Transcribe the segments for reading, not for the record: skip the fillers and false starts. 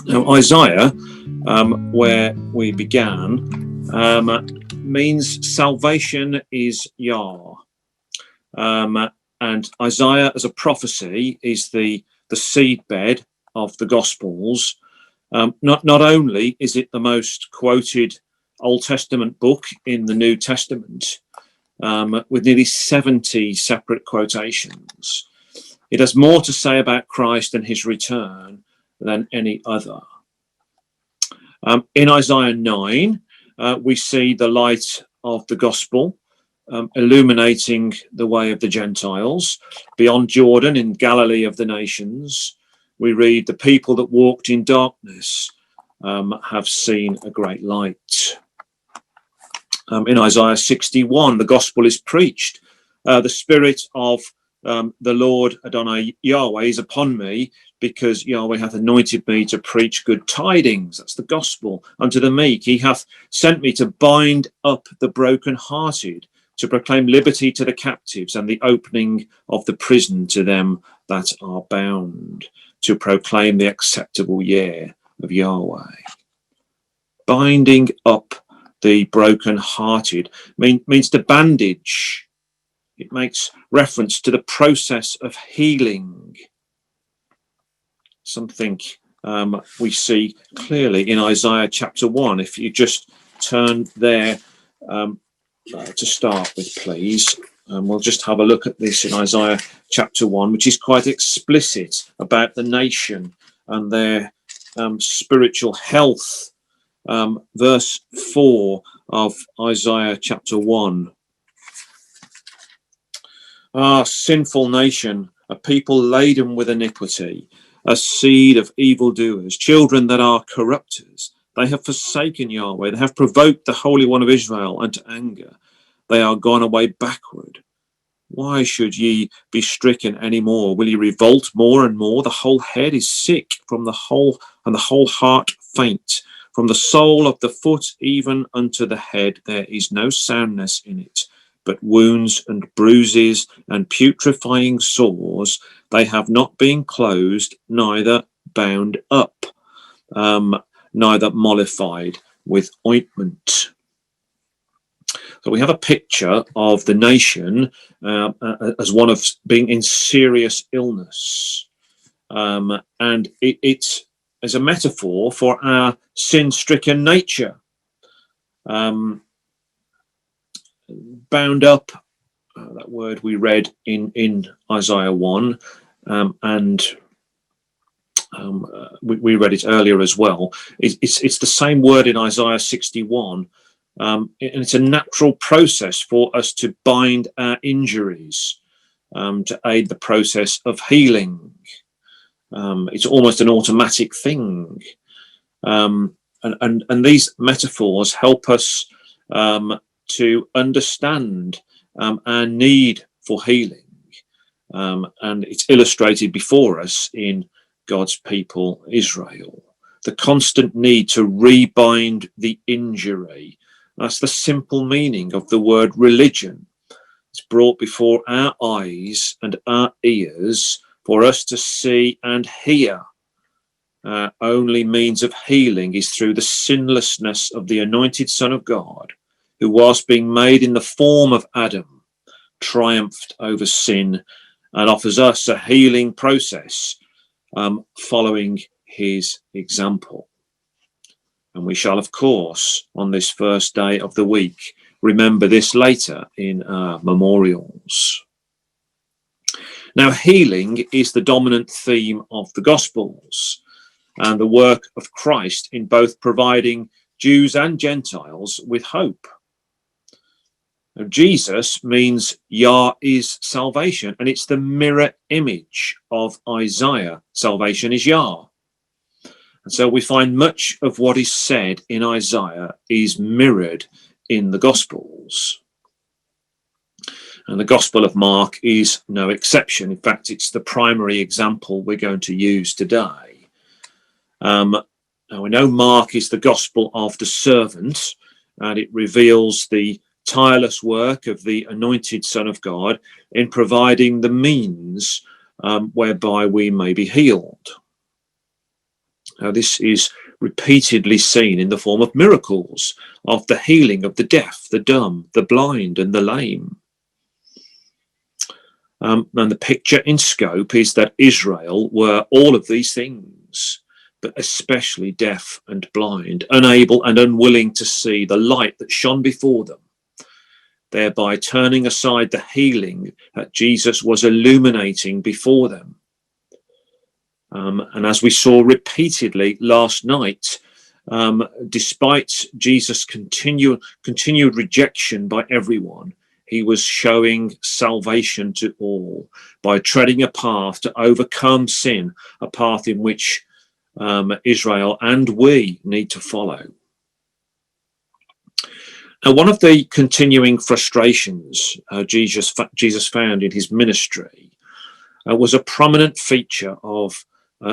Now, Isaiah, where we began, means salvation is Yah. And Isaiah as a prophecy is the seedbed of the Gospels. Not only is it the most quoted Old Testament book in the New Testament, with nearly 70 separate quotations, it has more to say about Christ and his return than any other. In Isaiah 9, we see the light of the gospel illuminating the way of the Gentiles. Beyond Jordan, in Galilee of the nations, we read, the people that walked in darkness have seen a great light. In Isaiah 61, the gospel is preached. The Spirit of the Lord Adonai Yahweh is upon me, because Yahweh hath anointed me to preach good tidings. That's the gospel. Unto the meek, he hath sent me to bind up the brokenhearted, to proclaim liberty to the captives, and the opening of the prison to them that are bound, to proclaim the acceptable year of Yahweh. Binding up the brokenhearted means to bandage. It makes reference to the process of healing. Something we see clearly in Isaiah chapter 1. If you just turn there to start with, please. We'll just have a look at this in Isaiah chapter 1, which is quite explicit about the nation and their spiritual health. Verse 4 of Isaiah chapter 1. Ah, sinful nation, a people laden with iniquity, a seed of evildoers, children that are corrupters. They have forsaken Yahweh. They have provoked the Holy One of Israel unto anger. They are gone away backward. Why should ye be stricken any more? Will ye revolt more and more? The whole head is sick from the whole, and the whole heart faint. From the sole of the foot even unto the head there is no soundness in it, but wounds and bruises and putrefying sores. They have not been closed, neither bound up, neither mollified with ointment. So we have a picture of the nation as one of being in serious illness. And it is a metaphor for our sin-stricken nature. Bound up, that word we read in Isaiah 1, and we read it earlier as well. It's the same word in Isaiah 61, and it's a natural process for us to bind our injuries, to aid the process of healing. It's almost an automatic thing, and these metaphors help us to understand our need for healing, and it's illustrated before us in God's people Israel. The constant need to rebind the injury. That's the simple meaning of the word religion. It's brought before our eyes and our ears for us to see and hear. Only means of healing is through the sinlessness of the anointed Son of God, who, whilst being made in the form of Adam, triumphed over sin and offers us a healing process, following his example. And we shall, of course, on this first day of the week, remember this later in our memorials. Now, healing is the dominant theme of the Gospels and the work of Christ in both providing Jews and Gentiles with hope. Now, Jesus means Yah is salvation, and it's the mirror image of Isaiah. Salvation is Yah. And so we find much of what is said in Isaiah is mirrored in the Gospels. And the Gospel of Mark is no exception. In fact, it's the primary example we're going to use today. Now, we know Mark is the Gospel of the servant, and it reveals the tireless work of the anointed Son of God in providing the means whereby we may be healed. Now, this is repeatedly seen in the form of miracles, of the healing of the deaf, the dumb, the blind, and the lame. And the picture in scope is that Israel were all of these things, but especially deaf and blind, unable and unwilling to see the light that shone before them, thereby turning aside the healing that Jesus was illuminating before them. And as we saw repeatedly last night, despite Jesus' continued rejection by everyone, he was showing salvation to all by treading a path to overcome sin, a path in which Israel and we need to follow. Now, one of the continuing frustrations Jesus found in his ministry was a prominent feature of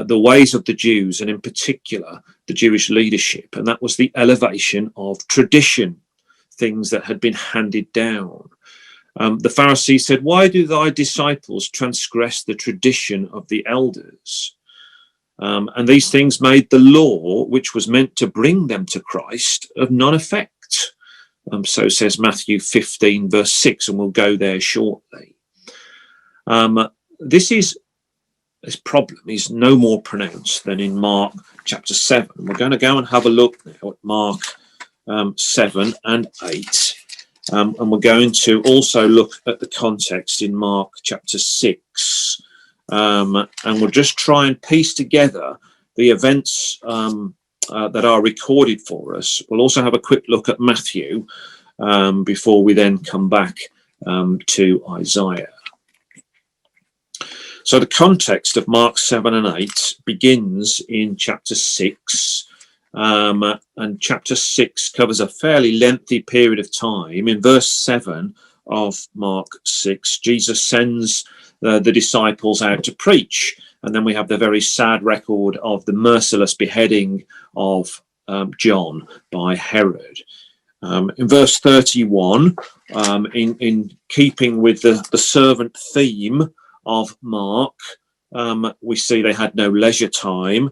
the ways of the Jews, and in particular the Jewish leadership, and that was the elevation of tradition, things that had been handed down. The Pharisees said, "Why do thy disciples transgress the tradition of the elders?" And these things made the law, which was meant to bring them to Christ, of none effect. So says Matthew 15, verse 6, and we'll go there shortly. This problem is no more pronounced than in Mark chapter 7. We're going to go and have a look now at Mark 7 and 8. And we're going to also look at the context in Mark chapter 6. And we'll just try and piece together the events that are recorded for us. We'll also have a quick look at Matthew before we then come back to Isaiah. So the context of Mark 7 and 8 begins in chapter 6. And chapter 6 covers a fairly lengthy period of time. In verse 7 of Mark 6, Jesus sends the disciples out to preach. And then we have the very sad record of the merciless beheading of John by Herod. In verse 31, in keeping with the servant theme of Mark, we see they had no leisure time,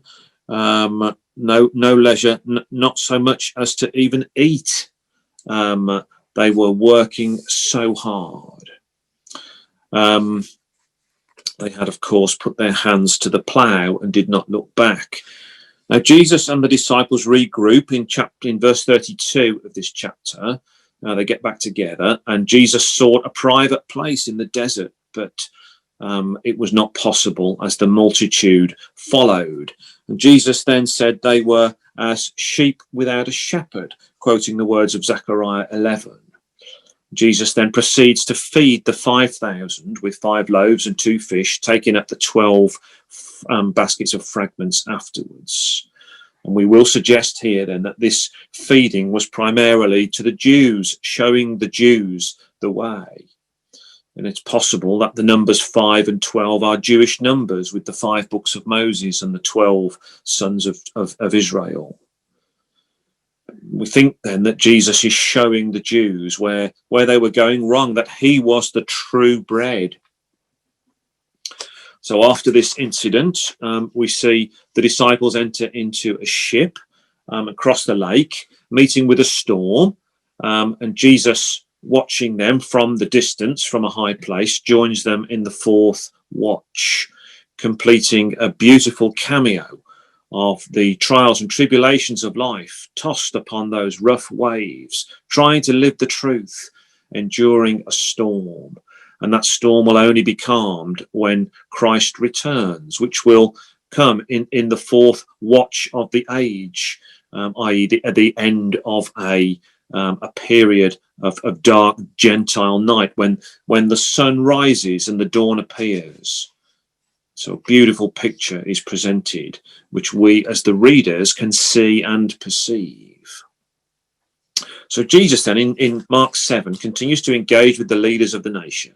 no leisure, not so much as to even eat. They were working so hard. They had, of course, put their hands to the plough and did not look back. Now, Jesus and the disciples regroup in verse 32 of this chapter. They get back together, and Jesus sought a private place in the desert, but it was not possible as the multitude followed. And Jesus then said they were as sheep without a shepherd, quoting the words of Zechariah 11. Jesus then proceeds to feed the 5,000 with 5 loaves and 2 fish, taking up the 12 baskets of fragments afterwards. And we will suggest here then that this feeding was primarily to the Jews, showing the Jews the way. And it's possible that the numbers 5 and 12 are Jewish numbers, with the 5 books of Moses and the 12 sons of Israel. We think then that Jesus is showing the Jews where they were going wrong, that he was the true bread. So after this incident, we see the disciples enter into a ship across the lake, meeting with a storm, and Jesus, watching them from the distance, from a high place, joins them in the 4th watch, completing a beautiful cameo of the trials and tribulations of life, tossed upon those rough waves, trying to live the truth, enduring a storm. And that storm will only be calmed when Christ returns, which will come in the 4th watch of the age, i.e. at the end of a period of dark Gentile night, when the sun rises and the dawn appears. So a beautiful picture is presented, which we as the readers can see and perceive. So Jesus then in Mark 7 continues to engage with the leaders of the nation.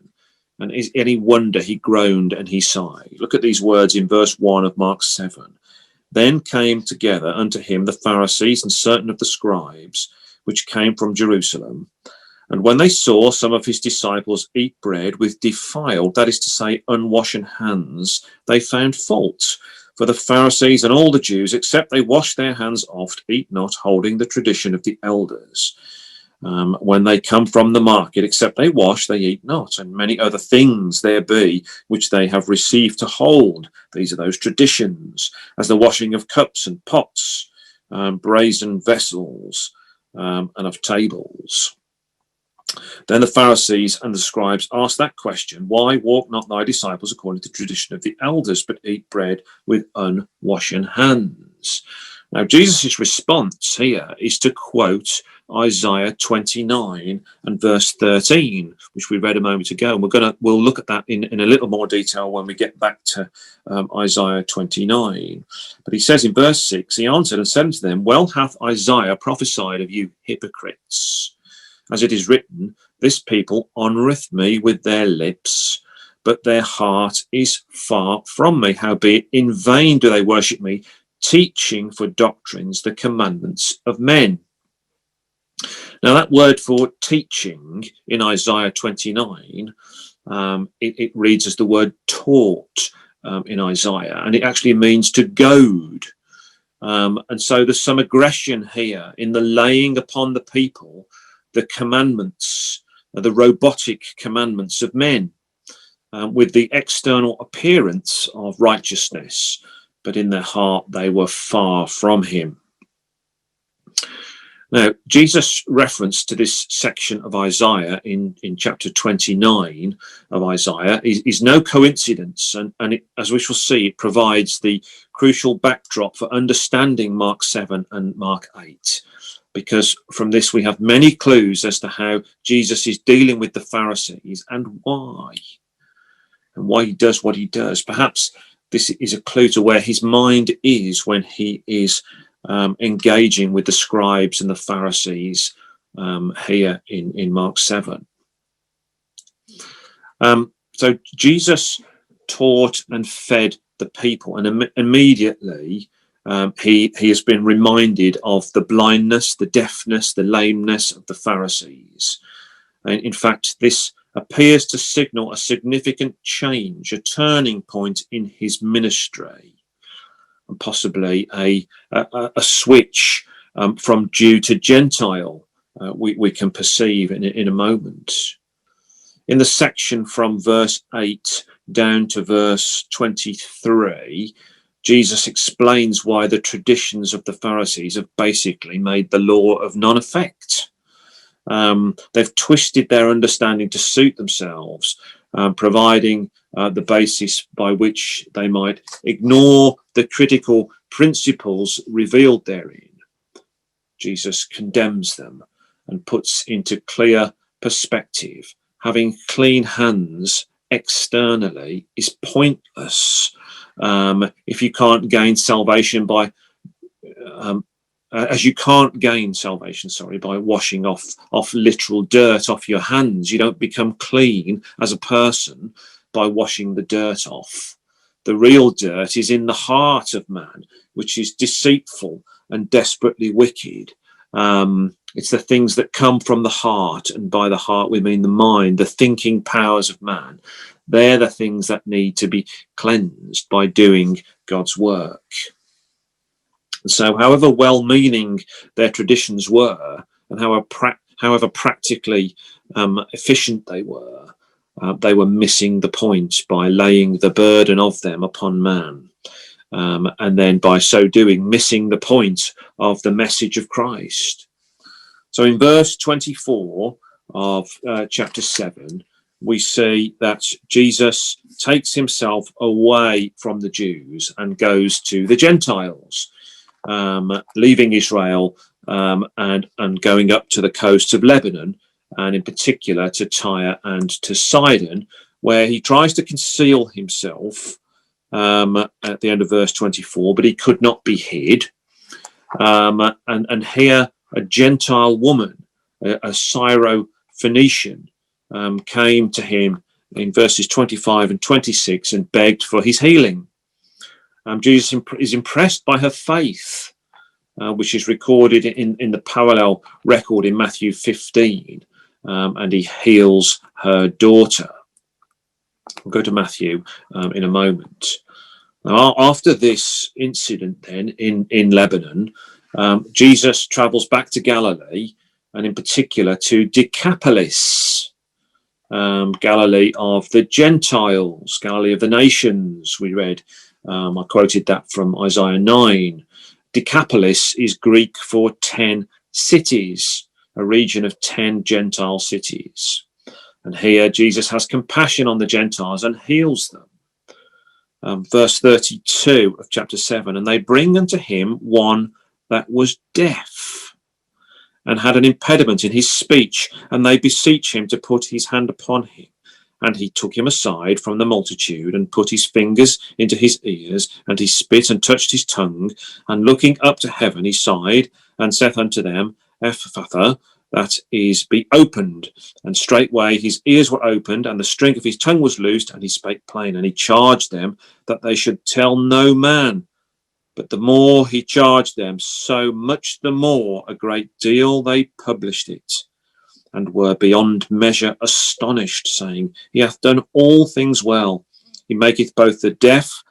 And is any wonder he groaned and he sighed. Look at these words in verse 1 of Mark 7. Then came together unto him the Pharisees and certain of the scribes, which came from Jerusalem. And when they saw some of his disciples eat bread with defiled, that is to say, unwashen hands, they found fault. For the Pharisees and all the Jews, except they wash their hands oft, eat not, holding the tradition of the elders. When they come from the market, except they wash, they eat not, and many other things there be which they have received to hold. These are those traditions, as the washing of cups and pots, brazen vessels, and of tables. Then the Pharisees and the scribes asked that question, why walk not thy disciples according to the tradition of the elders, but eat bread with unwashen hands? Now, Jesus' response here is to quote Isaiah 29 and verse 13, which we read a moment ago. And we'll look at that in a little more detail when we get back to Isaiah 29. But he says in verse 6, he answered and said unto them, well hath Isaiah prophesied of you hypocrites, as it is written, this people honoureth me with their lips, but their heart is far from me. Howbeit in vain do they worship me, teaching for doctrines the commandments of men. Now that word for teaching in Isaiah 29, it reads as the word taught in Isaiah, and it actually means to goad. And so there's some aggression here in the laying upon the people the commandments, the robotic commandments of men, with the external appearance of righteousness, but in their heart they were far from him. Now, Jesus' reference to this section of Isaiah in chapter 29 of Isaiah is no coincidence, and it, as we shall see, it provides the crucial backdrop for understanding Mark 7 and Mark 8, because from this we have many clues as to how Jesus is dealing with the Pharisees and why he does what he does. Perhaps this is a clue to where his mind is when he is engaging with the scribes and the Pharisees here in Mark 7. So Jesus taught and fed the people, and immediately he has been reminded of the blindness, the deafness, the lameness of the Pharisees. And in fact, this appears to signal a significant change, a turning point in his ministry, and possibly a switch from Jew to Gentile, we can perceive in a moment. In the section from verse 8 down to verse 23, Jesus explains why the traditions of the Pharisees have basically made the law of none effect. They've twisted their understanding to suit themselves, providing the basis by which they might ignore the critical principles revealed therein. Jesus condemns them and puts into clear perspective, having clean hands externally is pointless if you can't gain salvation by as you can't gain salvation, by washing off literal dirt off your hands. You don't become clean as a person by washing the dirt off. The real dirt is in the heart of man, which is deceitful and desperately wicked. It's the things that come from the heart, and by the heart we mean the mind, the thinking powers of man. They're the things that need to be cleansed by doing God's work. So however well-meaning their traditions were, and however practically efficient they were missing the point by laying the burden of them upon man, and then by so doing missing the point of the message of Christ. So in verse 24 of chapter 7, we see that Jesus takes himself away from the Jews and goes to the Gentiles, leaving Israel and going up to the coasts of Lebanon, and in particular to Tyre and to Sidon, where he tries to conceal himself at the end of verse 24, but he could not be hid. And here a Gentile woman, a Syro-Phoenician, came to him in verses 25 and 26 and begged for his healing. Jesus is impressed by her faith, which is recorded in the parallel record in Matthew 15, and he heals her daughter. We'll go to Matthew in a moment. Now, after this incident then in Lebanon, Jesus travels back to Galilee, and in particular to Decapolis, Galilee of the Gentiles, Galilee of the nations, we read. I quoted that from Isaiah 9. Decapolis is Greek for 10 cities, a region of 10 Gentile cities. And here Jesus has compassion on the Gentiles and heals them. Verse 32 of chapter 7, and they bring unto him one that was deaf and had an impediment in his speech, and they beseech him to put his hand upon him. And he took him aside from the multitude, and put his fingers into his ears, and he spit and touched his tongue, and looking up to heaven he sighed, and saith unto them, Ephphatha, that is, be opened. And straightway his ears were opened, and the string of his tongue was loosed, and he spake plain. And he charged them that they should tell no man. But the more he charged them, so much the more a great deal they published it, and were beyond measure astonished, saying, He hath done all things well. He maketh both the deaf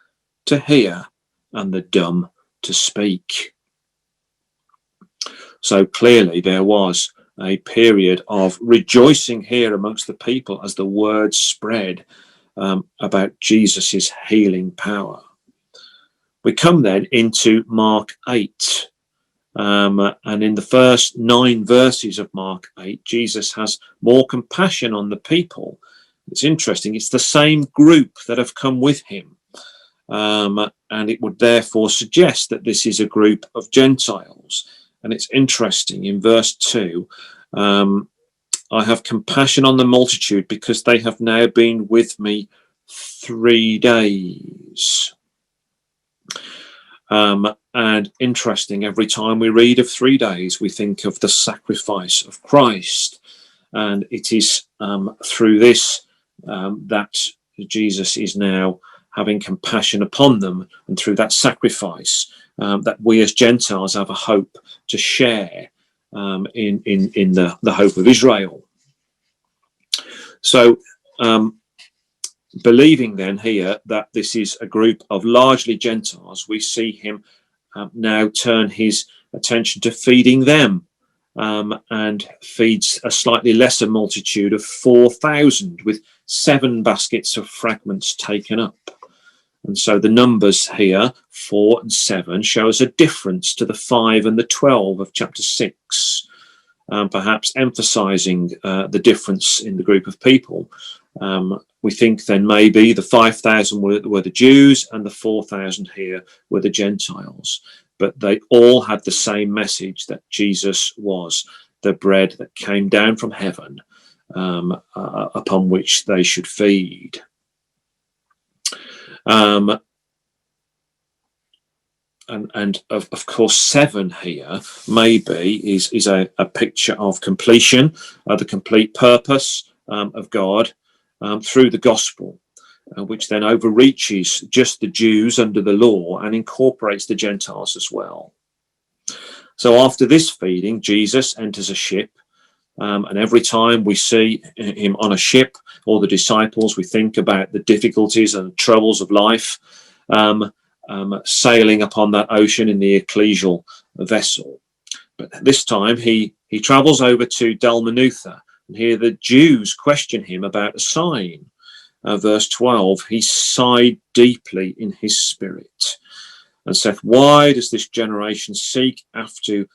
to hear and the dumb to speak. So clearly there was a period of rejoicing here amongst the people as the word spread about Jesus's healing power. We come then into Mark 8. And in the first 9 verses of Mark 8, Jesus has more compassion on the people. It's interesting. It's the same group that have come with him. And it would therefore suggest that this is a group of Gentiles. And it's interesting in verse 2, I have compassion on the multitude because they have now been with me 3 days. And interesting, every time we read of 3 days, we think of the sacrifice of Christ. And it is through this that Jesus is now having compassion upon them, and through that sacrifice that we as Gentiles have a hope to share in the hope of Israel. So believing then here that this is a group of largely Gentiles, we see him now turn his attention to feeding them, and feeds a slightly lesser multitude of 4,000 with 7 baskets of fragments taken up. And so the numbers here, 4 and 7, show us a difference to the 5 and the 12 of chapter 6, perhaps emphasizing the difference in the group of people. We think then maybe the 5,000 were the Jews, and the 4,000 here were the Gentiles. But they all had the same message, that Jesus was the bread that came down from heaven, upon which they should feed. And of course 7 here maybe is a picture of completion, the complete purpose of God through the gospel, which then overreaches just the Jews under the law and incorporates the Gentiles as well. So after this feeding, Jesus enters a ship, and every time we see him on a ship, or the disciples, we think about the difficulties and troubles of life, sailing upon that ocean in the ecclesial vessel. But this time he travels over to Dalmanutha, and here the Jews question him about a sign. Verse 12, he sighed deeply in his spirit, and saith, Why does this generation seek after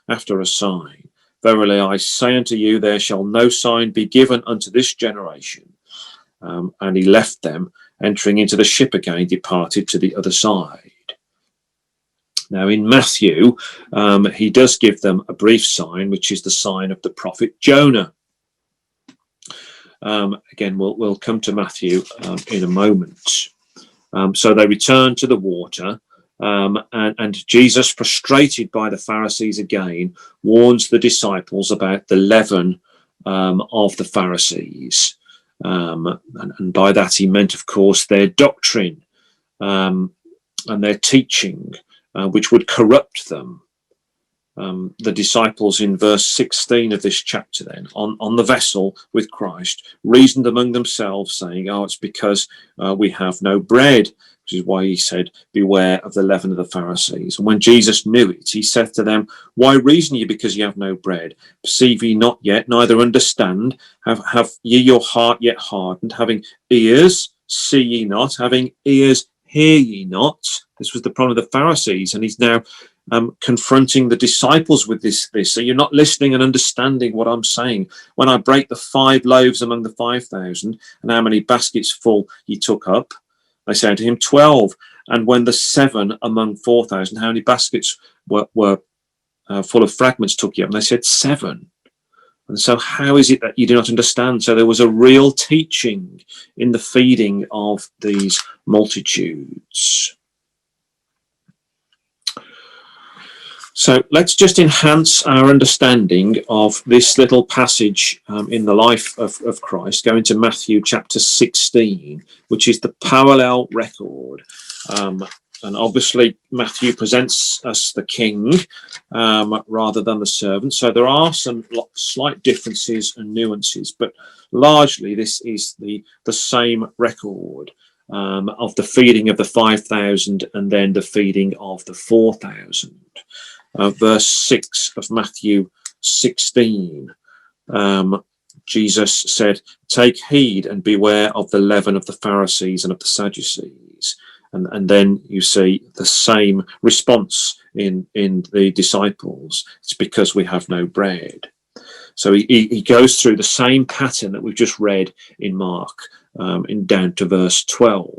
a sign? Verily I say unto you, there shall no sign be given unto this generation. And he left them, entering into the ship again, departed to the other side. Now in Matthew, he does give them a brief sign, which is the sign of the prophet Jonah. Again, we'll come to Matthew in a moment. So they return to the water, and Jesus, frustrated by the Pharisees again, warns the disciples about the leaven of the Pharisees. And by that he meant, of course, their doctrine and their teaching, which would corrupt them. The disciples in verse 16 of this chapter then, on the vessel with Christ, reasoned among themselves, saying, it's because we have no bread. which is why he said, beware of the leaven of the Pharisees. And when Jesus knew it, he said to them, why reason ye because ye have no bread? Perceive ye not yet, neither understand? Have ye your heart yet hardened? Having ears, see ye not? Having ears, hear ye not? This was the problem of the Pharisees, and he's now confronting the disciples with this. So you're not listening and understanding what I'm saying. When I break the 5 loaves among the 5,000, and how many baskets full ye took up? They say unto him, 12. And when the 7 among 4,000, how many baskets were full of fragments took you up? And they said 7. And so how is it that you do not understand? So there was a real teaching in the feeding of these multitudes. So let's just enhance our understanding of this little passage in the life of Christ, going to Matthew chapter 16, which is the parallel record. And obviously Matthew presents us the king rather than the servant. So there are some slight differences and nuances, but largely this is the same record of the feeding of the 5,000 and then the feeding of the 4,000. Verse 6 of Matthew 16, Jesus said, take heed and beware of the leaven of the Pharisees and of the Sadducees. And then you see the same response in the disciples. It's because we have no bread. So he goes through the same pattern that we've just read in Mark, in down to verse 12.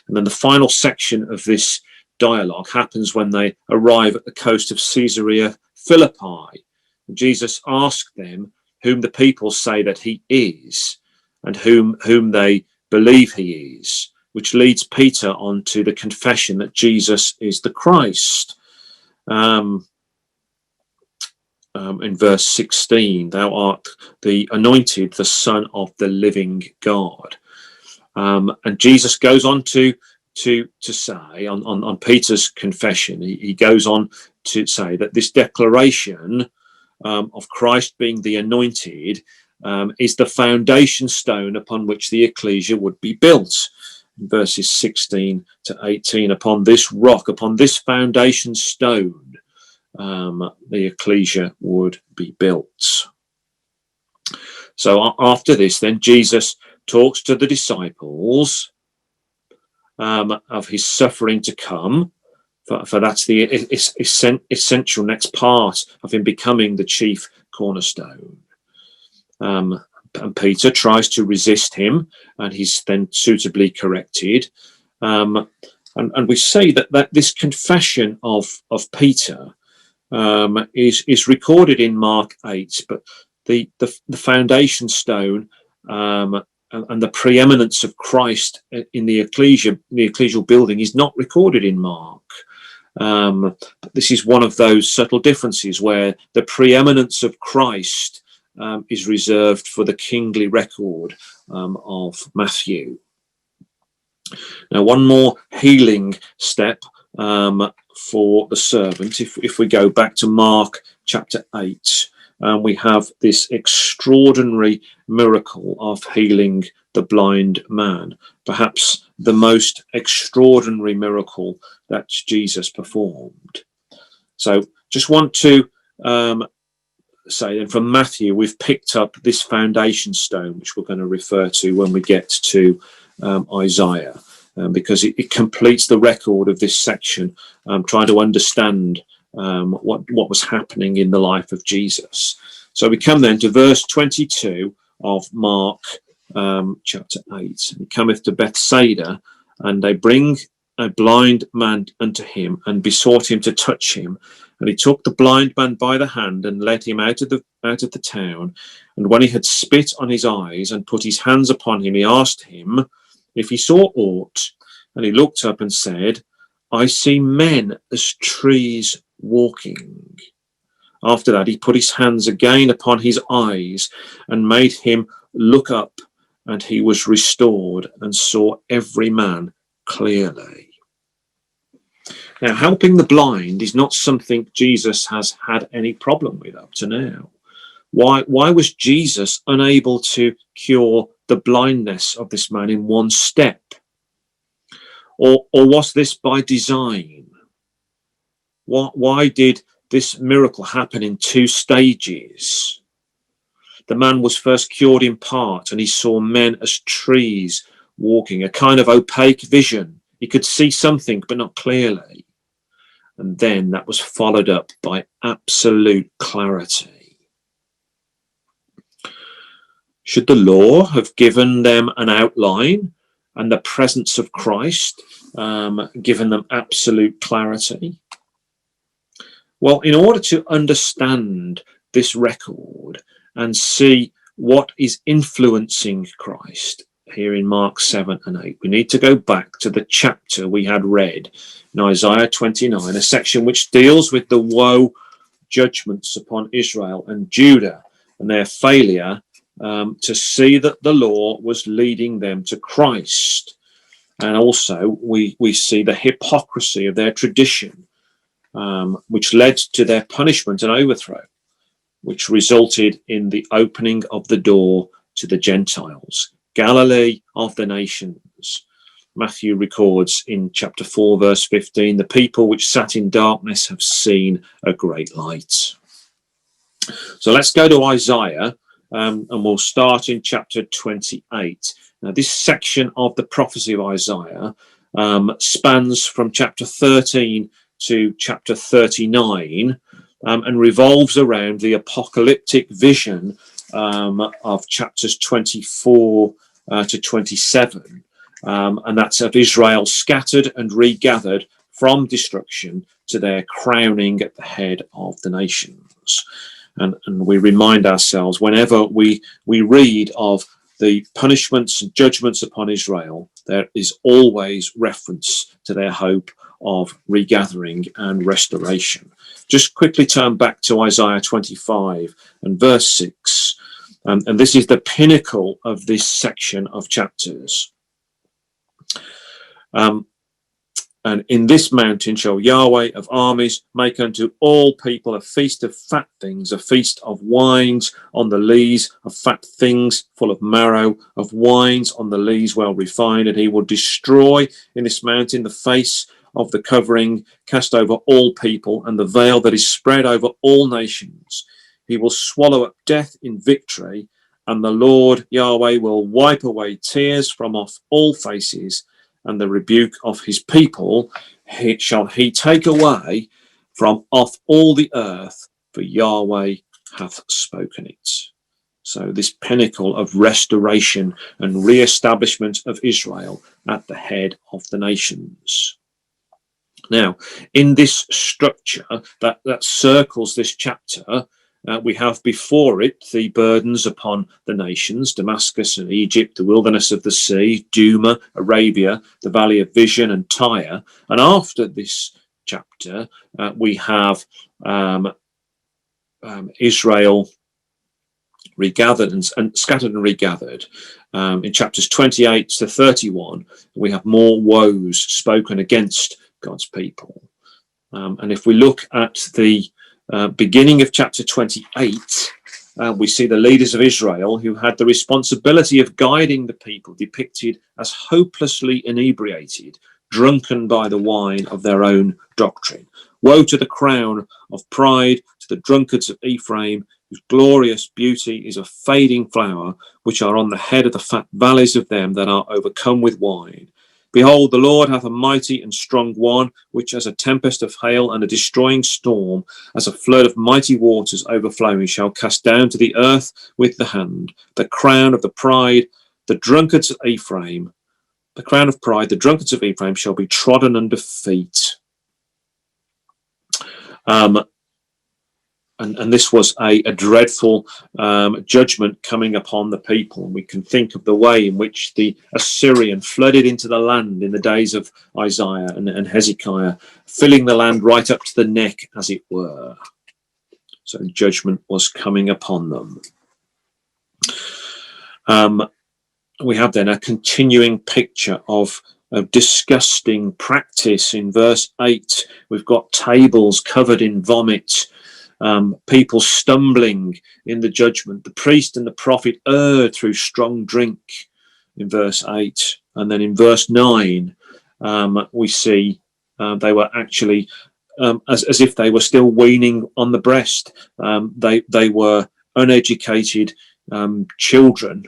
And then the final section of this dialogue happens when they arrive at the coast of Caesarea Philippi. Jesus asked them whom the people say that he is and whom they believe he is, which leads Peter on to the confession that Jesus is the Christ. In verse 16, thou art the anointed, the Son of the living God. And Jesus goes on to say on Peter's confession, he goes on to say that this declaration of Christ being the anointed is the foundation stone upon which the ecclesia would be built. In verses 16 to 18, upon this rock, upon this foundation stone, the ecclesia would be built. So after this, then Jesus talks to the disciples of his suffering to come, for that's the essential next part of him becoming the chief cornerstone. And Peter tries to resist him, and he's then suitably corrected. And we see that this confession of Peter is recorded in Mark 8, but the foundation stone and the preeminence of Christ in the ecclesial building is not recorded in Mark. This is one of those subtle differences where the preeminence of Christ is reserved for the kingly record of Matthew. Now, one more healing step for the servant. If we go back to Mark chapter 8, we have this extraordinary miracle of healing the blind man, perhaps the most extraordinary miracle that Jesus performed. So just want to say that from Matthew, we've picked up this foundation stone, which we're going to refer to when we get to Isaiah, because it completes the record of this section, trying to understand what was happening in the life of Jesus. So we come then to verse 22 of Mark chapter 8. He cometh to Bethsaida, and they bring a blind man unto him, and besought him to touch him. And he took the blind man by the hand, and led him out of the town. And when he had spit on his eyes, and put his hands upon him, he asked him if he saw aught. And he looked up and said, I see men as trees walking. After that, he put his hands again upon his eyes, and made him look up, and he was restored, and saw every man clearly. Now, helping the blind is not something Jesus has had any problem with up to now. Why was Jesus unable to cure the blindness of this man in one step? or was this by design? Why did this miracle happen in two stages? The man was first cured in part, and he saw men as trees walking, a kind of opaque vision. He could see something, but not clearly. And then that was followed up by absolute clarity. Should the law have given them an outline and the presence of Christ given them absolute clarity? Well, in order to understand this record and see what is influencing Christ here in Mark 7 and 8, we need to go back to the chapter we had read in Isaiah 29, a section which deals with the woe judgments upon Israel and Judah and their failure to see that the law was leading them to Christ. And also we see the hypocrisy of their tradition, which led to their punishment and overthrow, which resulted in the opening of the door to the Gentiles. Galilee of the nations. Matthew records in chapter 4, verse 15, the people which sat in darkness have seen a great light. So let's go to Isaiah, and we'll start in chapter 28. Now, this section of the prophecy of Isaiah spans from chapter 13 to chapter 39 and revolves around the apocalyptic vision of chapters 24 to 27, and that's of Israel scattered and regathered from destruction to their crowning at the head of the nations. And we remind ourselves whenever we read of the punishments and judgments upon Israel, there is always reference to their hope of regathering and restoration. Just quickly turn back to Isaiah 25 and verse 6. And this is the pinnacle of this section of chapters. And in this mountain shall Yahweh of armies make unto all people a feast of fat things, a feast of wines on the lees, of fat things full of marrow, of wines on the lees well refined. And he will destroy in this mountain the face of the covering cast over all people, and the veil that is spread over all nations. He will swallow up death in victory, and the Lord Yahweh will wipe away tears from off all faces, and the rebuke of his people shall he take away from off all the earth, for Yahweh hath spoken it. So this pinnacle of restoration and re-establishment of Israel at the head of the nations. Now, in this structure that circles this chapter, we have before it the burdens upon the nations, Damascus and Egypt, the wilderness of the sea, Duma, Arabia, the valley of Vision and Tyre. And after this chapter, we have Israel regathered and scattered and regathered. In chapters 28 to 31, we have more woes spoken against God's people. And if we look at the beginning of chapter 28, we see the leaders of Israel who had the responsibility of guiding the people depicted as hopelessly inebriated, drunken by the wine of their own doctrine. Woe to the crown of pride, to the drunkards of Ephraim, whose glorious beauty is a fading flower, which are on the head of the fat valleys of them that are overcome with wine. Behold, the Lord hath a mighty and strong one, which as a tempest of hail and a destroying storm, as a flood of mighty waters overflowing, shall cast down to the earth with the hand the crown of the pride, the drunkards of Ephraim. The crown of pride, the drunkards of Ephraim, shall be trodden under feet. And this was a dreadful judgment coming upon the people. And we can think of the way in which the Assyrian flooded into the land in the days of Isaiah and Hezekiah, filling the land right up to the neck, as it were. So judgment was coming upon them. We have then a continuing picture of disgusting practice. In verse 8, we've got tables covered in vomit, people stumbling in the judgment. The priest and the prophet erred through strong drink, in verse 8. And then in verse 9, we see they were actually as if they were still weaning on the breast. They were uneducated children,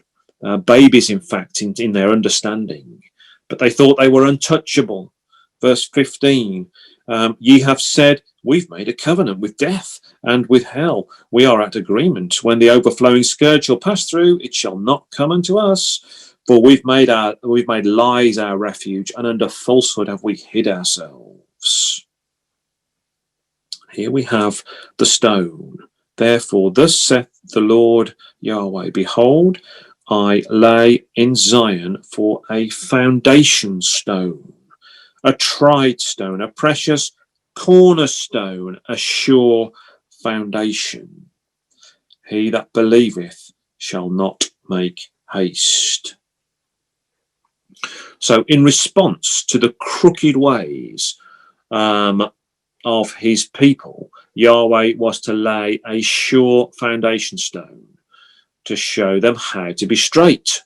babies, in fact, in their understanding, but they thought they were untouchable. Verse 15, ye have said, we've made a covenant with death and with hell. We are at agreement. When the overflowing scourge shall pass through, it shall not come unto us. For we've made lies our refuge, and under falsehood have we hid ourselves. Here we have the stone. Therefore, thus saith the Lord Yahweh, behold, I lay in Zion for a foundation stone, a tried stone, a precious cornerstone, a sure foundation. He that believeth shall not make haste. So in response to the crooked ways of his people, Yahweh was to lay a sure foundation stone to show them how to be straight.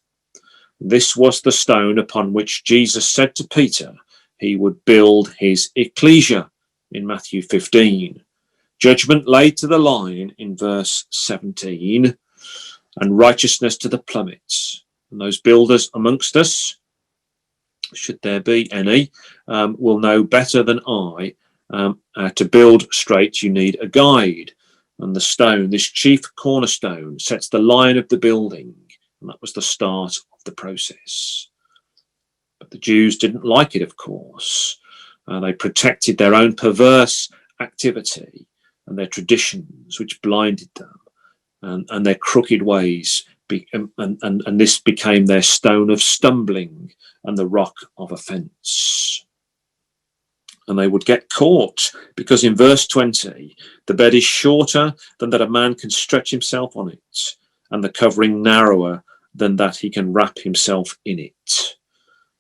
This was the stone upon which Jesus said to Peter he would build his ecclesia in Matthew 15. Judgment laid to the line in verse 17, and righteousness to the plummets. And those builders amongst us, should there be any, will know better than I. To build straight, you need a guide. And the stone, this chief cornerstone, sets the line of the building. And that was the start of the process. But the Jews didn't like it, of course. They protected their own perverse activity and their traditions, which blinded them, and their crooked ways. And this became their stone of stumbling and the rock of offence. And they would get caught, because in verse 20, the bed is shorter than that a man can stretch himself on it, and the covering narrower than that he can wrap himself in it.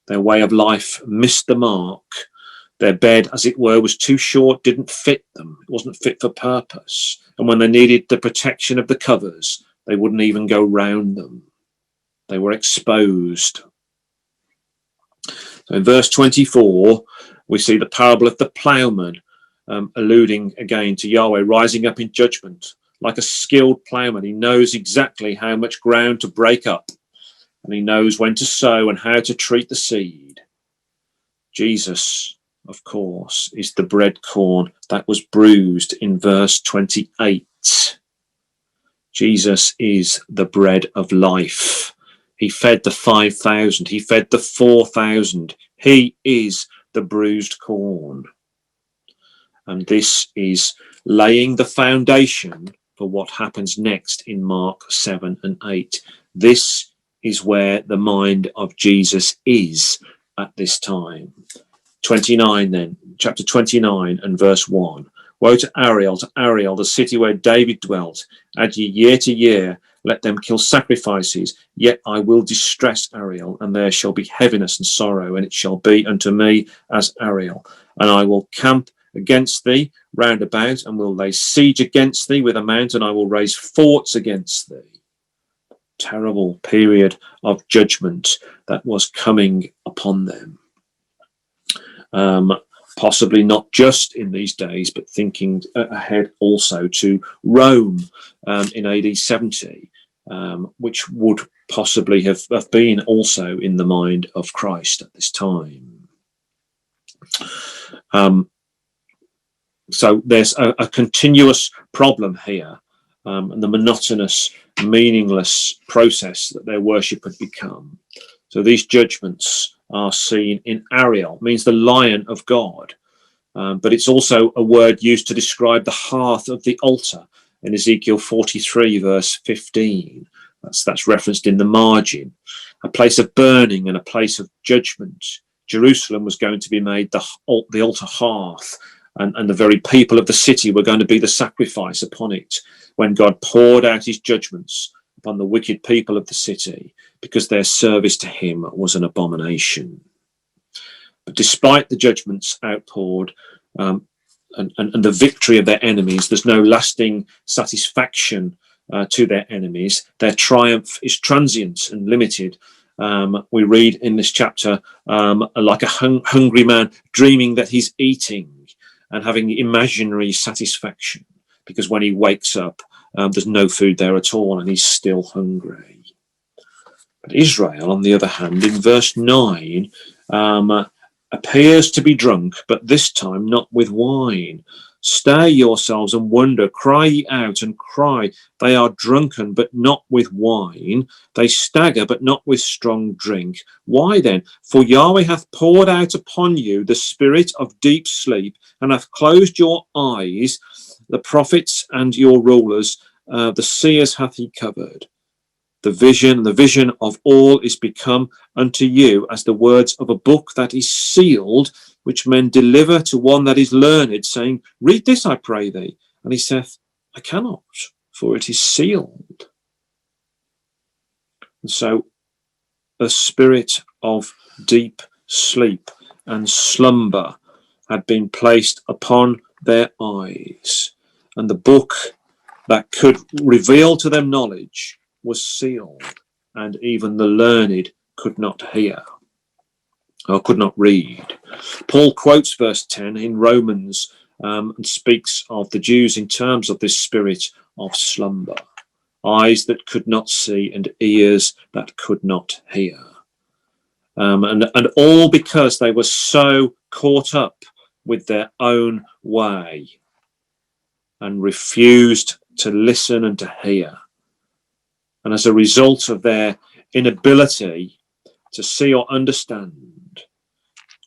Their way of life missed the mark. Their bed, as it were, was too short, didn't fit them. It wasn't fit for purpose. And when they needed the protection of the covers, they wouldn't even go round them. They were exposed. So in verse 24, we see the parable of the ploughman, alluding again to Yahweh rising up in judgment. Like a skilled ploughman, he knows exactly how much ground to break up, and he knows when to sow and how to treat the seed. Jesus, of course, is the bread corn that was bruised in verse 28. Jesus is the bread of life. He fed the 5,000. He fed the 4,000. He is the bruised corn. And this is laying the foundation for what happens next in Mark 7 and 8. This is where the mind of Jesus is at this time. 29 then, chapter 29 and verse 1. Woe to Ariel, the city where David dwelt. Add ye year to year, let them kill sacrifices. Yet I will distress Ariel, and there shall be heaviness and sorrow, and it shall be unto me as Ariel. And I will camp against thee round about, and will lay siege against thee with a mount, and I will raise forts against thee. Terrible period of judgment that was coming upon them. Possibly not just in these days, but thinking ahead also to Rome in AD 70, which would possibly have been also in the mind of Christ at this time. So there's a continuous problem here, and the monotonous, meaningless process that their worship had become. So these judgments are seen in Ariel, means the lion of God, but it's also a word used to describe the hearth of the altar in Ezekiel 43 verse 15. That's referenced in the margin. A place of burning and a place of judgment. Jerusalem was going to be made the altar hearth, and the very people of the city were going to be the sacrifice upon it when God poured out his judgments upon the wicked people of the city, because their service to him was an abomination. But despite the judgments outpoured and the victory of their enemies, there's no lasting satisfaction to their enemies. Their triumph is transient and limited, We read in this chapter like a hungry man dreaming that he's eating and having imaginary satisfaction, because when he wakes up, there's no food there at all and he's still hungry. But Israel, on the other hand, in verse 9, appears to be drunk, but this time not with wine. Stir yourselves and wonder, cry ye out and cry. They are drunken, but not with wine. They stagger, but not with strong drink. Why then? For Yahweh hath poured out upon you the spirit of deep sleep, and hath closed your eyes. The prophets and your rulers, the seers hath he covered. The vision of all is become unto you as the words of a book that is sealed, which men deliver to one that is learned, saying, read this, I pray thee. And he saith, I cannot, for it is sealed. And so a spirit of deep sleep and slumber had been placed upon their eyes, and the book that could reveal to them knowledge was sealed, and even the learned could not hear or could not read. Paul quotes verse 10 in Romans and speaks of the Jews in terms of this spirit of slumber, eyes that could not see and ears that could not hear. And all because they were so caught up with their own way and refused to listen and to hear. And as a result of their inability to see or understand,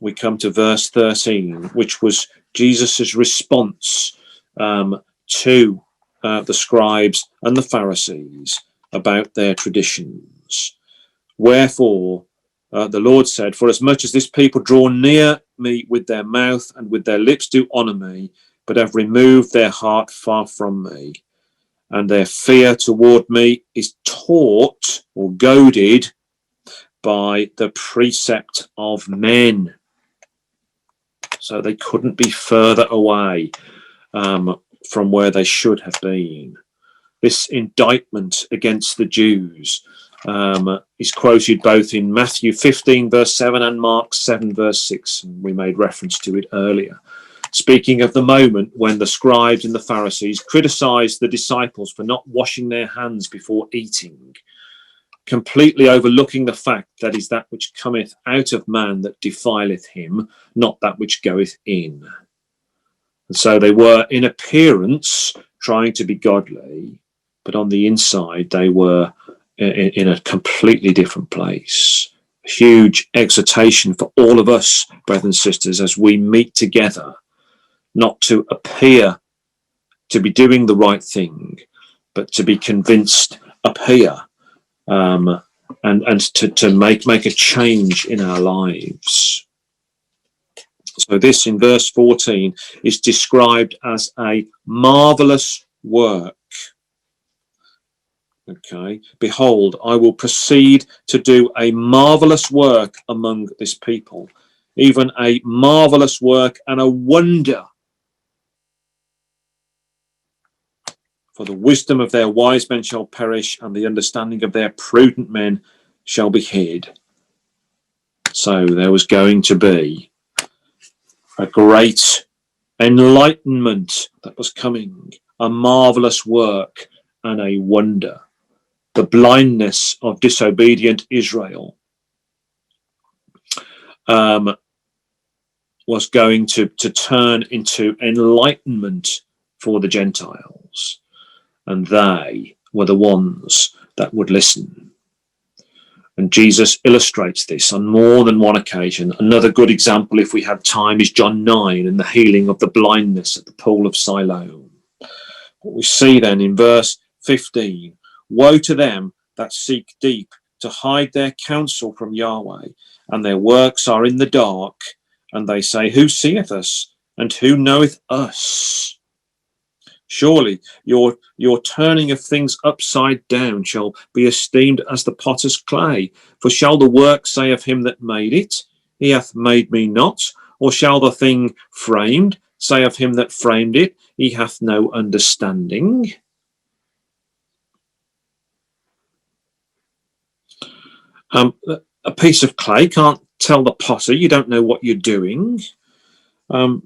we come to verse 13, which was Jesus's response to the scribes and the Pharisees about their traditions. Wherefore, the Lord said, for as much as this people draw near me with their mouth and with their lips do honour me, but have removed their heart far from me, and their fear toward me is taught or goaded by the precept of men. So they couldn't be further away from where they should have been. This indictment against the Jews is quoted both in Matthew 15 verse 7 and Mark 7 verse 6. We made reference to it earlier, speaking of the moment when the scribes and the Pharisees criticized the disciples for not washing their hands before eating, completely overlooking the fact that is that which cometh out of man that defileth him, not that which goeth in. And so they were in appearance trying to be godly, but on the inside they were in a completely different place. Huge exhortation for all of us, brothers and sisters, as we meet together, not to appear to be doing the right thing, but to be convinced up here, and to make a change in our lives. So this in verse 14 is described as a marvelous work. Okay, behold, I will proceed to do a marvelous work among this people, even a marvelous work and a wonder. For the wisdom of their wise men shall perish, and the understanding of their prudent men shall be hid. So there was going to be a great enlightenment that was coming, a marvelous work and a wonder. The blindness of disobedient Israel was going to turn into enlightenment for the Gentiles, and they were the ones that would listen. And Jesus illustrates this on more than one occasion. Another good example, if we had time, is John 9 and the healing of the blindness at the pool of Siloam. What we see then in verse 15, woe to them that seek deep to hide their counsel from Yahweh, and their works are in the dark, and they say, who seeth us, and who knoweth us? Surely your turning of things upside down shall be esteemed as the potter's clay. For shall the work say of him that made it, he hath made me not? Or shall the thing framed say of him that framed it, he hath no understanding? A piece of clay can't tell the potter, you don't know what you're doing.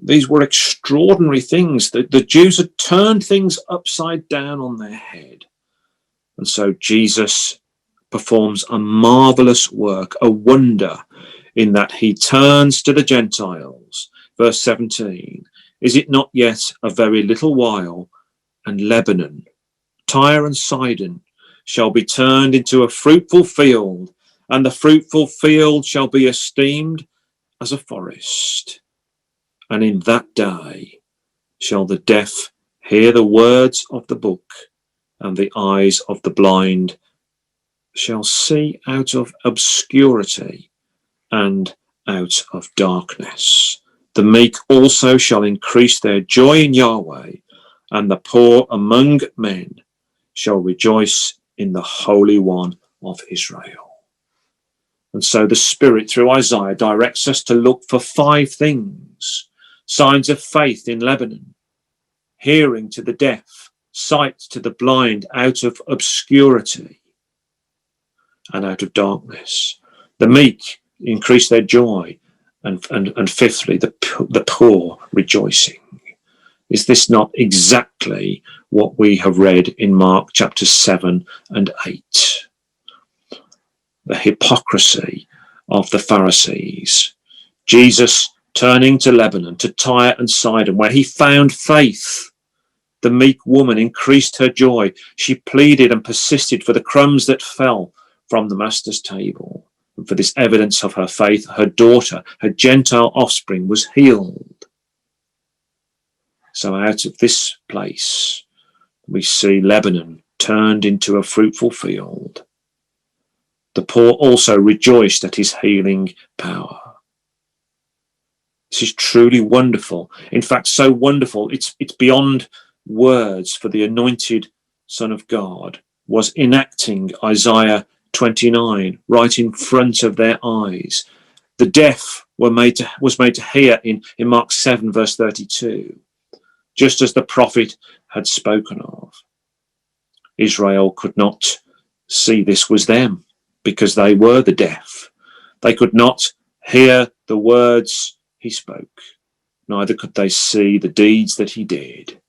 These were extraordinary things. The Jews had turned things upside down on their head. And so Jesus performs a marvelous work, a wonder, in that he turns to the Gentiles. Verse 17, is it not yet a very little while, and Lebanon, Tyre and Sidon, shall be turned into a fruitful field, and the fruitful field shall be esteemed as a forest. And in that day shall the deaf hear the words of the book, and the eyes of the blind shall see out of obscurity and out of darkness. The meek also shall increase their joy in Yahweh, and the poor among men shall rejoice in the Holy One of Israel. And so the Spirit, through Isaiah, directs us to look for 5 things: signs of faith in Lebanon, hearing to the deaf, sight to the blind out of obscurity and out of darkness. The meek increase their joy, and fifthly, the poor rejoicing. Is this not exactly what we have read in Mark chapter 7 and 8? The hypocrisy of the Pharisees. Jesus turning to Lebanon, to Tyre and Sidon, where he found faith. The meek woman increased her joy. She pleaded and persisted for the crumbs that fell from the master's table. And for this evidence of her faith, her daughter, her Gentile offspring, was healed. So out of this place, we see Lebanon turned into a fruitful field. The poor also rejoiced at his healing power. This is truly wonderful. In fact, so wonderful, it's beyond words, for the anointed Son of God was enacting Isaiah 29 right in front of their eyes. The deaf was made to hear in Mark 7 verse 32, just as the prophet had spoken of. Israel could not see this was them, because they were the deaf. They could not hear the words he spoke, neither could they see the deeds that he did.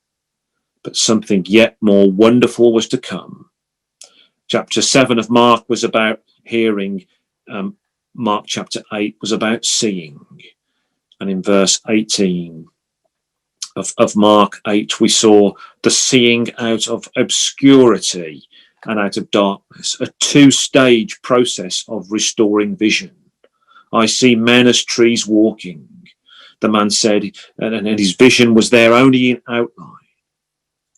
But something yet more wonderful was to come. Chapter 7 of Mark was about hearing. Mark chapter 8 was about seeing. And in verse 18 of Mark 8, we saw the seeing out of obscurity and out of darkness, a 2-stage process of restoring vision. I see men as trees walking, the man said, and his vision was there only in outline.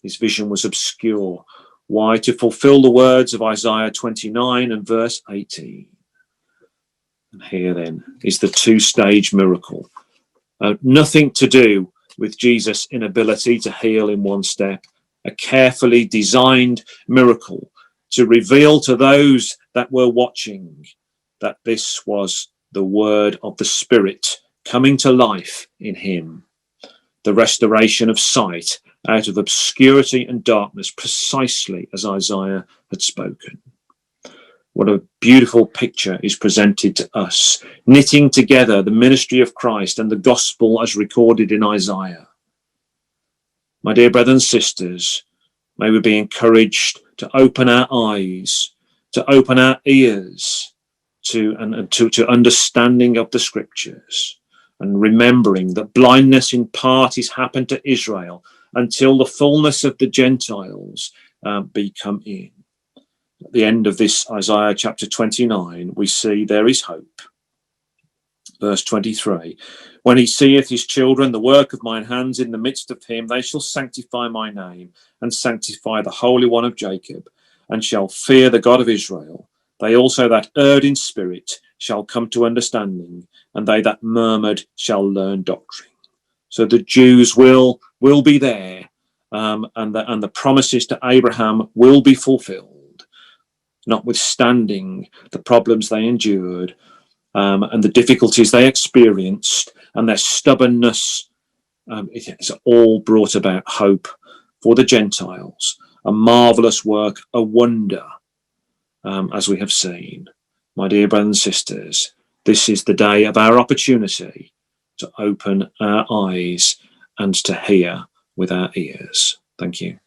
His vision was obscure. Why? To fulfill the words of Isaiah 29 and verse 18. And here then is the 2-stage miracle. Nothing to do with Jesus' inability to heal in one step. A carefully designed miracle to reveal to those that were watching that this was the word of the Spirit coming to life in him. The restoration of sight out of obscurity and darkness, precisely as Isaiah had spoken. What a beautiful picture is presented to us, knitting together the ministry of Christ and the gospel as recorded in Isaiah. My dear brothers and sisters, may we be encouraged to open our eyes, to open our ears to understanding of the scriptures, and remembering that blindness in part is happened to Israel until the fullness of the Gentiles be come in. At the end of this Isaiah chapter 29, we see there is hope. Verse 23, when he seeth his children, the work of mine hands in the midst of him, they shall sanctify my name and sanctify the Holy One of Jacob, and shall fear the God of Israel. They also that erred in spirit shall come to understanding, and they that murmured shall learn doctrine. So the Jews will be there, and the promises to Abraham will be fulfilled, notwithstanding the problems they endured, and the difficulties they experienced, and their stubbornness. It has all brought about hope for the Gentiles, a marvelous work, a wonder, as we have seen. My dear brothers and sisters, this is the day of our opportunity to open our eyes and to hear with our ears. Thank you.